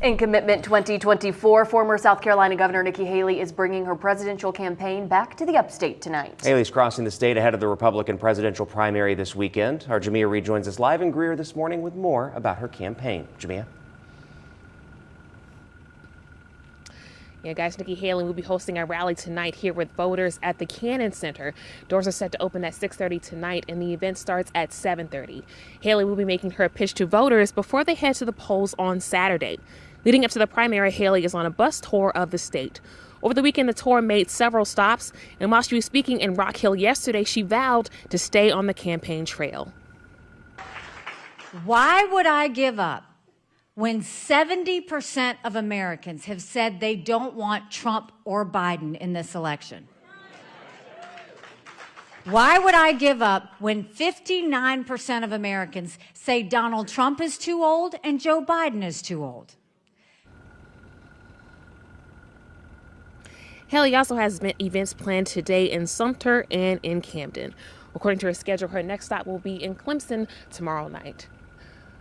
In Commitment 2024, former South Carolina Governor Nikki Haley is bringing her presidential campaign back to the upstate tonight. Haley's crossing the state ahead of the Republican presidential primary this weekend. Our Jamia Reed joins us live in Greer this morning with more about her campaign. Jamia. Yeah, guys, Nikki Haley will be hosting a rally tonight here with voters at the Cannon Center. Doors are set to open at 6:30 tonight, and the event starts at 7:30. Haley will be making her pitch to voters before they head to the polls on Saturday. Leading up to the primary, Haley is on a bus tour of the state. Over the weekend, the tour made several stops, and while she was speaking in Rock Hill yesterday, she vowed to stay on the campaign trail. Why would I give up when 70% of Americans have said they don't want Trump or Biden in this election? Why would I give up when 59% of Americans say Donald Trump is too old and Joe Biden is too old? Haley also has events planned today in Sumter and in Camden. According to her schedule, her next stop will be in Clemson tomorrow night.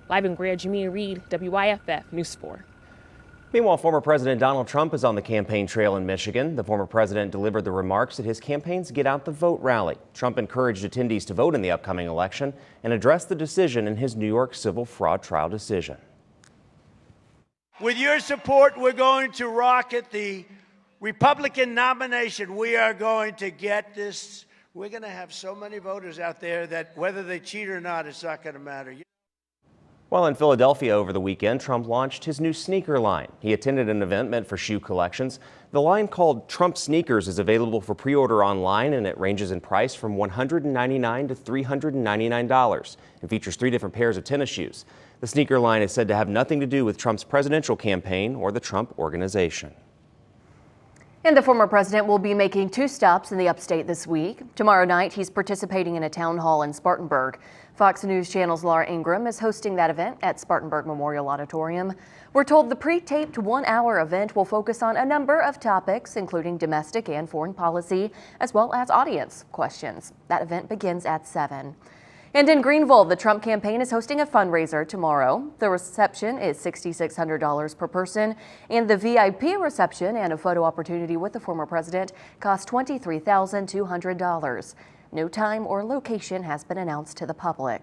Live in Greer, Jamia Reed, WYFF News 4. Meanwhile, former President Donald Trump is on the campaign trail in Michigan. The former president delivered the remarks at his campaign's Get Out the Vote rally. Trump encouraged attendees to vote in the upcoming election and addressed the decision in his New York civil fraud trial decision. With your support, we're going to rocket the Republican nomination. We are going to get this. We're going to have so many voters out there that whether they cheat or not, it's not going to matter. While in Philadelphia over the weekend, Trump launched his new sneaker line. He attended an event meant for shoe collections. The line, called Trump Sneakers, is available for pre-order online, and it ranges in price from $199 to $399 and features 3 different pairs of tennis shoes. The sneaker line is said to have nothing to do with Trump's presidential campaign or the Trump Organization. And the former president will be making 2 stops in the upstate this week. Tomorrow night, he's participating in a town hall in Spartanburg. Fox News Channel's Laura Ingram is hosting that event at Spartanburg Memorial Auditorium. We're told the pre-taped 1-hour event will focus on a number of topics, including domestic and foreign policy, as well as audience questions. That event begins at 7. And in Greenville, the Trump campaign is hosting a fundraiser tomorrow. The reception is $6,600 per person, and the VIP reception and a photo opportunity with the former president cost $23,200. No time or location has been announced to the public.